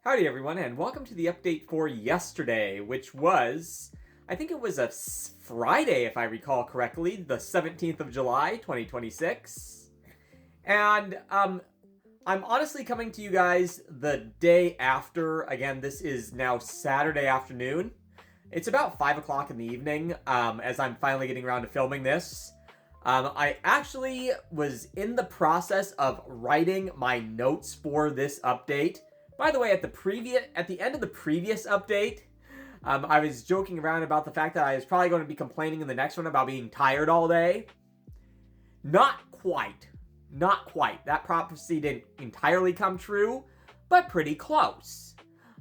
Howdy everyone, and welcome to the update for yesterday, which was, I think it was a Friday if I recall correctly, the 17th of July, 2026. And, I'm honestly coming to you guys the day after. Again, this is now Saturday afternoon. It's about 5 o'clock in the evening, as I'm finally getting around to filming this. I actually was in the process of writing my notes for this update. By the way, at the end of the previous update, I was joking around about the fact that I was probably going to be complaining in the next one about being tired all day. Not quite. Not quite. That prophecy didn't entirely come true, but pretty close.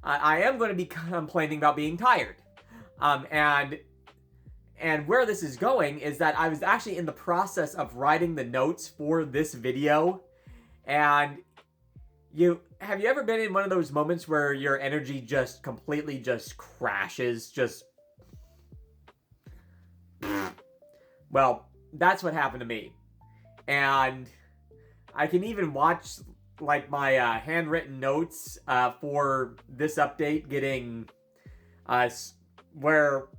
I am going to be complaining about being tired. And where this is going is that I was actually in the process of writing the notes for this video, and have you ever been in one of those moments where your energy just completely just crashes? Well, that's what happened to me. And I can even watch like my handwritten notes for this update getting where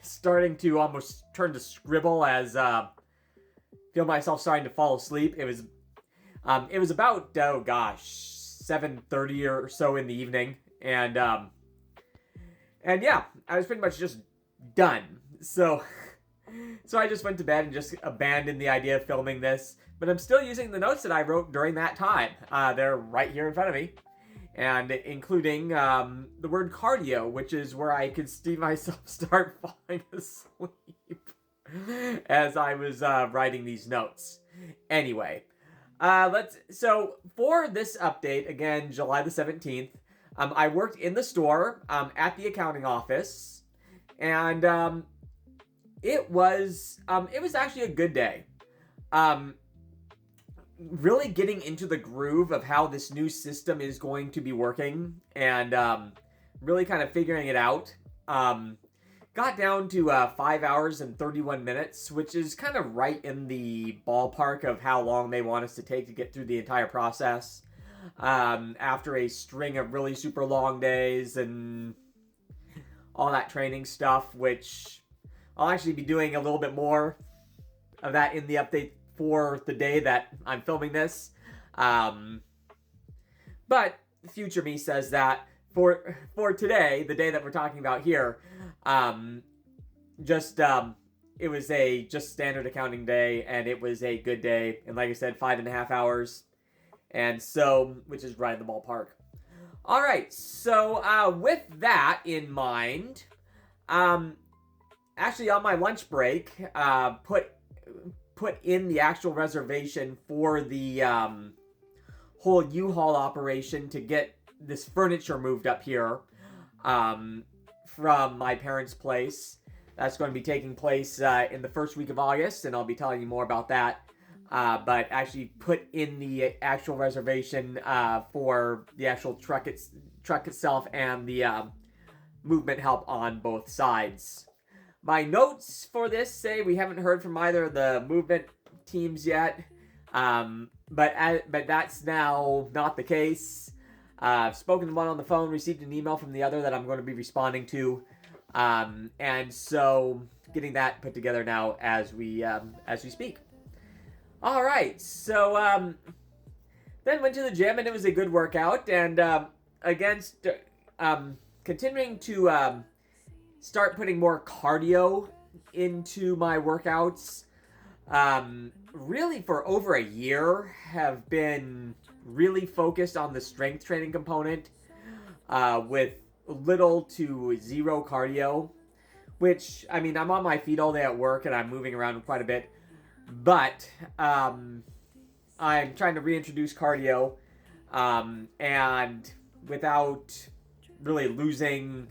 starting to almost turn to scribble as feel myself starting to fall asleep. It was about 7:30 or so in the evening, and yeah, I was pretty much just done. So I just went to bed and just abandoned the idea of filming this. But I'm still using the notes that I wrote during that time. They're right here in front of me, and including the word cardio, which is where I could see myself start falling asleep as I was writing these notes. Anyway. So for this update, again, July the 17th, I worked in the store, at the accounting office, and, it was actually a good day. Really getting into the groove of how this new system is going to be working, and, really kind of figuring it out. Got down to 5 hours and 31 minutes, which is kind of right in the ballpark of how long they want us to take to get through the entire process. After a string of really super long days and all that training stuff, which I'll actually be doing a little bit more of that in the update for the day that I'm filming this. But future me says that for today, the day that we're talking about here, it was a just standard accounting day, and it was a good day. And like I said, 5.5 hours, and so, which is right in the ballpark. All right, so with that in mind, actually on my lunch break, put in the actual reservation for the whole U-Haul operation to get this furniture moved up here from my parents' place. That's going to be taking place in the first week of August, and I'll be telling you more about that. But actually put in the actual reservation for the actual truck itself and the movement help on both sides. My notes for this say we haven't heard from either of the movement teams yet, but that's now not the case. I've spoken to one on the phone, received an email from the other that I'm going to be responding to, and so getting that put together now as we speak. All right, so then went to the gym, and it was a good workout, and continuing to start putting more cardio into my workouts. Really for over a year have been really focused on the strength training component, with little to zero cardio, which, I mean, I'm on my feet all day at work and I'm moving around quite a bit, but I'm trying to reintroduce cardio, and without really losing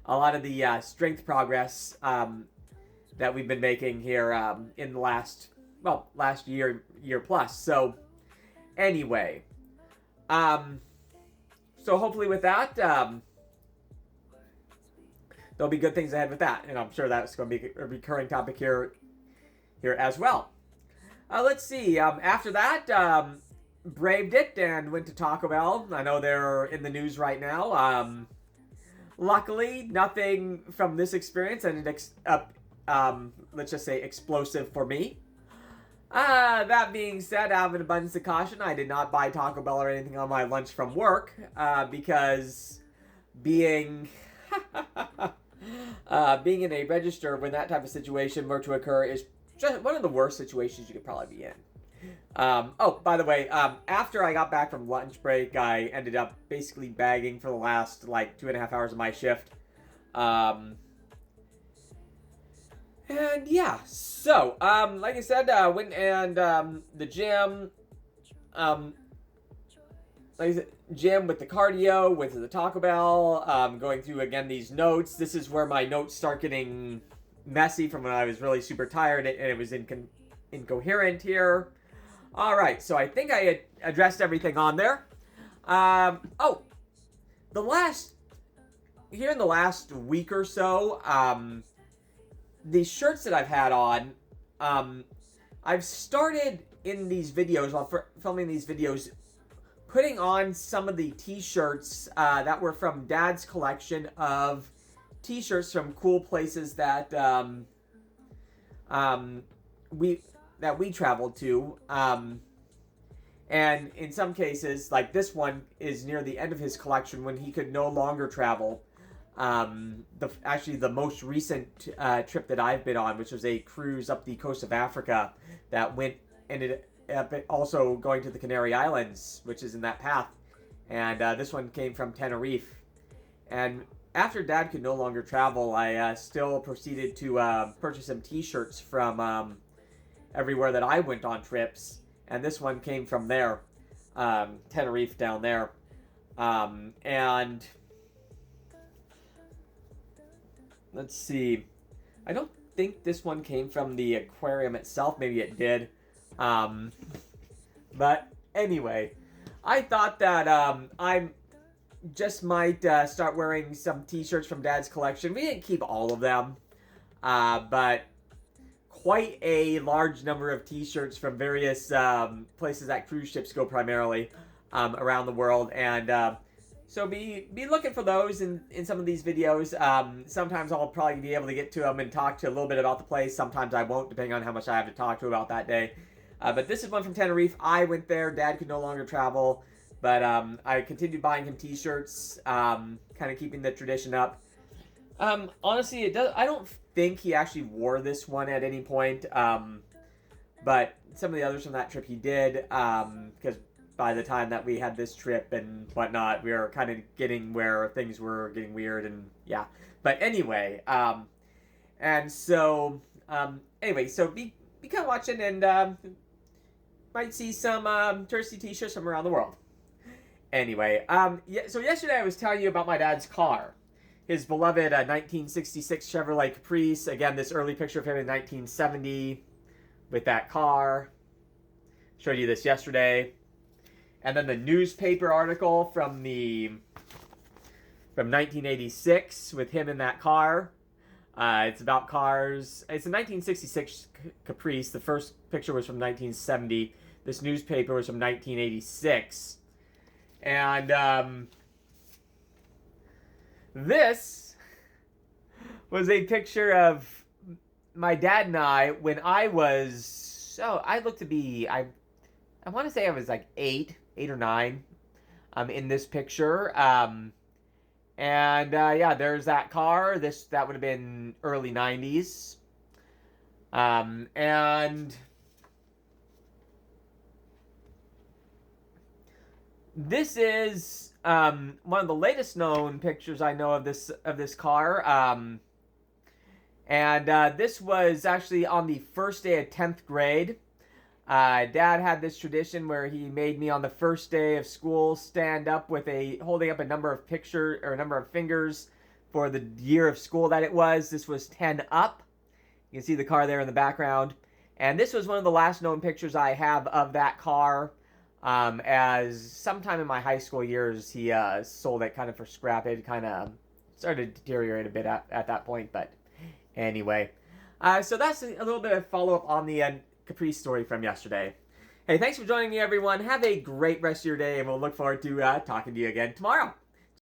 a lot of the strength progress that we've been making here in the last year plus. So anyway, so hopefully with that, there'll be good things ahead with that, and I'm sure that's going to be a recurring topic here as well. Let's see. After that, braved it and went to Taco Bell. I know they're in the news right now. Luckily, nothing from this experience ended let's just say explosive for me. That being said, out of an abundance of caution, I did not buy Taco Bell or anything on my lunch from work, because being being in a register when that type of situation were to occur is just one of the worst situations you could probably be in. Oh, by the way, after I got back from lunch break, I ended up basically bagging for the last, 2.5 hours of my shift. And yeah, so, like I said, went and, the gym, like I said, gym with the cardio, with the Taco Bell, going through, again, these notes. This is where my notes start getting messy from when I was really super tired, and it was incoherent here. Alright, so I think I had addressed everything on there. Here in the last week or so, these shirts that I've had on, I've started in these videos, while filming these videos, putting on some of the t-shirts that were from Dad's collection of t-shirts from cool places that we traveled to. And in some cases, like this one is near the end of his collection when he could no longer travel. Actually, the most recent trip that I've been on, which was a cruise up the coast of Africa that ended up also going to the Canary Islands, which is in that path. And this one came from Tenerife. And after Dad could no longer travel, I still proceeded to purchase some t-shirts from everywhere that I went on trips. And this one came from there, Tenerife down there. And let's see. I don't think this one came from the aquarium itself. Maybe it did. But anyway, I thought that I just might start wearing some t-shirts from Dad's collection. We didn't keep all of them, but quite a large number of t-shirts from various places that cruise ships go primarily around the world. And so be looking for those in some of these videos. Sometimes I'll probably be able to get to them and talk to a little bit about the place. Sometimes I won't, depending on how much I have to talk to about that day. But this is one from Tenerife. I went there. Dad could no longer travel. But I continued buying him t-shirts, kind of keeping the tradition up. Honestly, I don't think he actually wore this one at any point. But some of the others from that trip he did. Because by the time that we had this trip and whatnot, we were kind of getting where things were getting weird and yeah. But anyway, and so, anyway, so be kind of watching and might see some touristy t-shirts from around the world. Anyway, so yesterday I was telling you about my dad's car. His beloved 1966 Chevrolet Caprice. Again, this early picture of him in 1970 with that car. Showed you this yesterday. And then the newspaper article from 1986 with him in that car. It's about cars. It's a 1966 Caprice. The first picture was from 1970. This newspaper was from 1986. And this was a picture of my dad and I when I was, I looked to be, I want to say I was like 8 or 9 in this picture. Yeah, there's that car. That would have been early 90s. And this is one of the latest known pictures I know of this car. This was actually on the first day of 10th grade. Dad had this tradition where he made me on the first day of school stand up with holding up a number of fingers for the year of school that it was. This was 10 up. You can see the car there in the background. And this was one of the last known pictures I have of that car. As sometime in my high school years, he sold it kind of for scrap. It kind of started to deteriorate a bit at that point, but anyway. So that's a little bit of follow-up on the Caprice story from yesterday. Hey, thanks for joining me, everyone. Have a great rest of your day, and we'll look forward to talking to you again tomorrow.